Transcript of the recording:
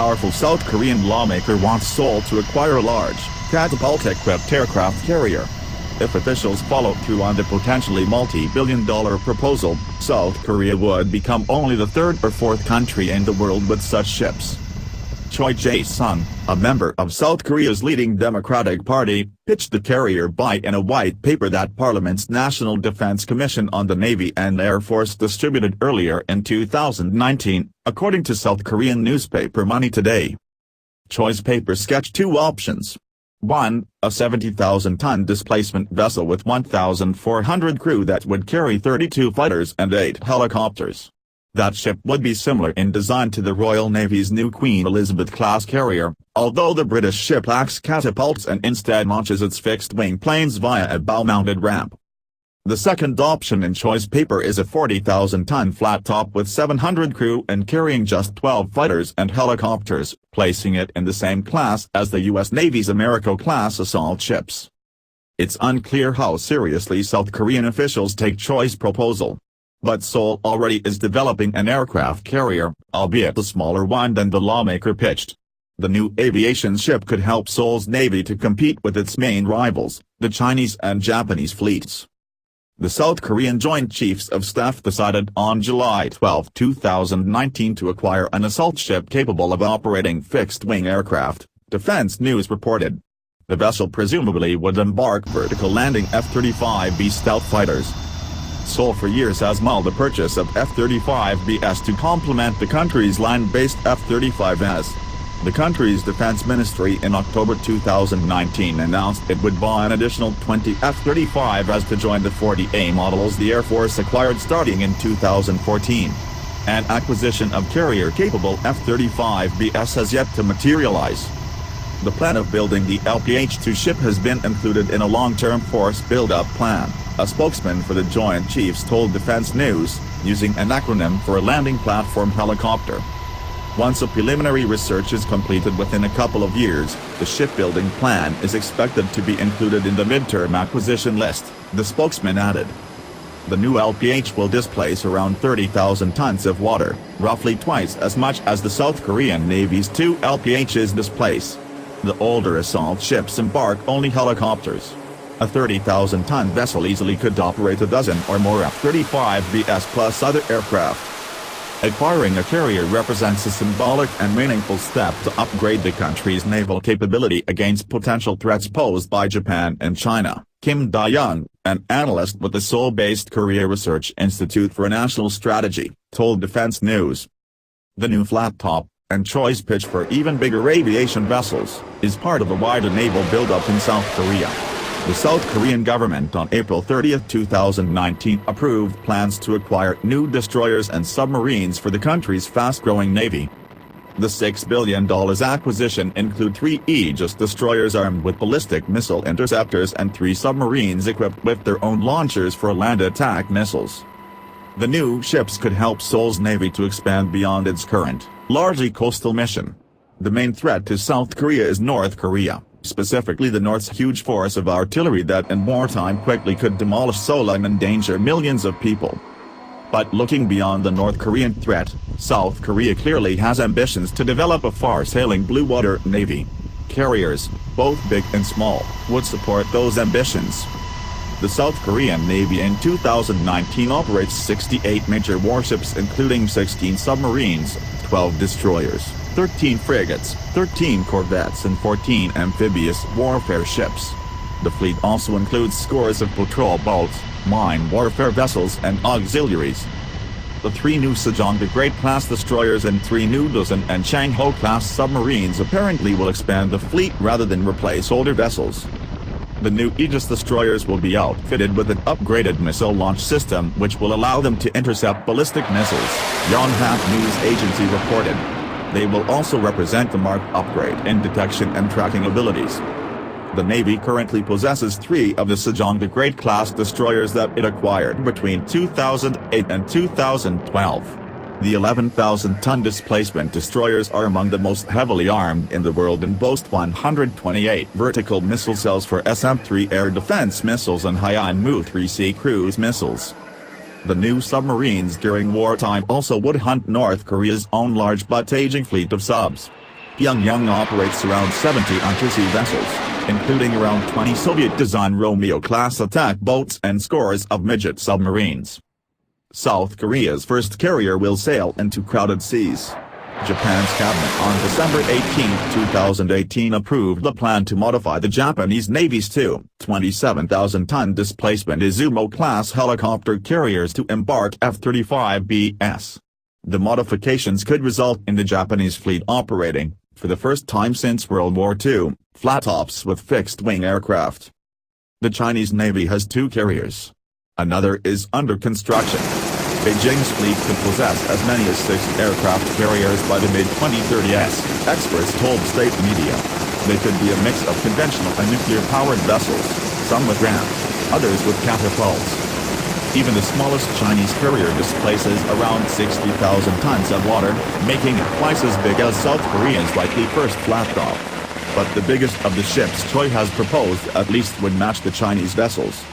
powerful South Korean lawmaker wants Seoul to acquire a large, catapult-equipped aircraft carrier. If officials follow through on the potentially multi-billion-dollar proposal, South Korea would become only the third or fourth country in the world with such ships. Choi Jae Sung, a member of South Korea's leading Democratic Party, pitched the carrier buy in a white paper that Parliament's National Defense Commission on the Navy and Air Force distributed earlier in 2019, according to South Korean newspaper Money Today. Choi's paper sketched two options. 1. A 70,000-ton displacement vessel with 1,400 crew that would carry 32 fighters and 8 helicopters. That ship would be similar in design to the Royal Navy's new Queen Elizabeth-class carrier, although the British ship lacks catapults and instead launches its fixed-wing planes via a bow-mounted ramp. The second option in Choi's paper is a 40,000-ton flat top with 700 crew and carrying just 12 fighters and helicopters, placing it in the same class as the U.S. Navy's America-class assault ships. It's unclear how seriously South Korean officials take Choi's proposal. But Seoul already is developing an aircraft carrier, albeit a smaller one than the lawmaker pitched. The new aviation ship could help Seoul's navy to compete with its main rivals, the Chinese and Japanese fleets. The South Korean Joint Chiefs of Staff decided on July 12, 2019 to acquire an assault ship capable of operating fixed-wing aircraft, Defense News reported. The vessel presumably would embark vertical landing F-35B stealth fighters. Seoul for years has mulled the purchase of F-35Bs to complement the country's land-based F-35s. The country's defense ministry in October 2019 announced it would buy an additional 20 F-35s to join the 40A models the Air Force acquired starting in 2014. An acquisition of carrier-capable F-35Bs has yet to materialize. The plan of building the LPH-2 ship has been included in a long-term force build-up plan, a spokesman for the Joint Chiefs told Defense News, using an acronym for a landing platform helicopter. Once a preliminary research is completed within a couple of years, the shipbuilding plan is expected to be included in the midterm acquisition list, the spokesman added. The new LPH will displace around 30,000 tons of water, roughly twice as much as the South Korean Navy's two LPHs displace. The older assault ships embark only helicopters. A 30,000-ton vessel easily could operate a dozen or more F-35Bs plus other aircraft. Acquiring a carrier represents a symbolic and meaningful step to upgrade the country's naval capability against potential threats posed by Japan and China, Kim Da-young, an analyst with the Seoul-based Korea Research Institute for National Strategy, told Defense News. The new flat-top, and Choi's pitch for even bigger aviation vessels, is part of a wider naval buildup in South Korea. The South Korean government on April 30, 2019 approved plans to acquire new destroyers and submarines for the country's fast-growing navy. The $6 billion acquisition include 3 Aegis destroyers armed with ballistic missile interceptors and 3 submarines equipped with their own launchers for land attack missiles. The new ships could help Seoul's navy to expand beyond its current, largely coastal mission. The main threat to South Korea is North Korea, specifically the North's huge force of artillery that in wartime quickly could demolish Seoul and endanger millions of people. But looking beyond the North Korean threat, South Korea clearly has ambitions to develop a far-sailing blue water navy. Carriers, both big and small, would support those ambitions. The South Korean Navy in 2019 operates 68 major warships including 16 submarines, 12 destroyers, 13 frigates, 13 corvettes and 14 amphibious warfare ships. The fleet also includes scores of patrol boats, mine warfare vessels and auxiliaries. The 3 new Sejong the Great-class destroyers and 3 new Dosan and Changho-class submarines apparently will expand the fleet rather than replace older vessels. The new Aegis destroyers will be outfitted with an upgraded missile launch system which will allow them to intercept ballistic missiles, Yonhap News Agency reported. They will also represent a marked upgrade in detection and tracking abilities. The Navy currently possesses 3 of the Sejong the Great-class destroyers that it acquired between 2008 and 2012. The 11,000-ton displacement destroyers are among the most heavily armed in the world and boast 128 vertical missile cells for SM-3 air defense missiles and Haiyan-Mu-3C cruise missiles. The new submarines during wartime also would hunt North Korea's own large but aging fleet of subs. Pyongyang operates around 70 undersea vessels, including around 20 Soviet-designed Romeo-class attack boats and scores of midget submarines. South Korea's first carrier will sail into crowded seas. Japan's cabinet on December 18, 2018 approved the plan to modify the Japanese Navy's two 27,000-ton displacement Izumo-class helicopter carriers to embark F-35s. The modifications could result in the Japanese fleet operating, for the first time since World War II, flat-tops with fixed-wing aircraft. The Chinese Navy has two carriers. Another is under construction. Beijing's fleet could possess as many as 6 aircraft carriers by the mid-2030s, experts told state media. They could be a mix of conventional and nuclear-powered vessels, some with rams, others with catapults. Even the smallest Chinese carrier displaces around 60,000 tons of water, making it twice as big as South Korea's likely first flat-top. But the biggest of the ships Choi has proposed at least would match the Chinese vessels.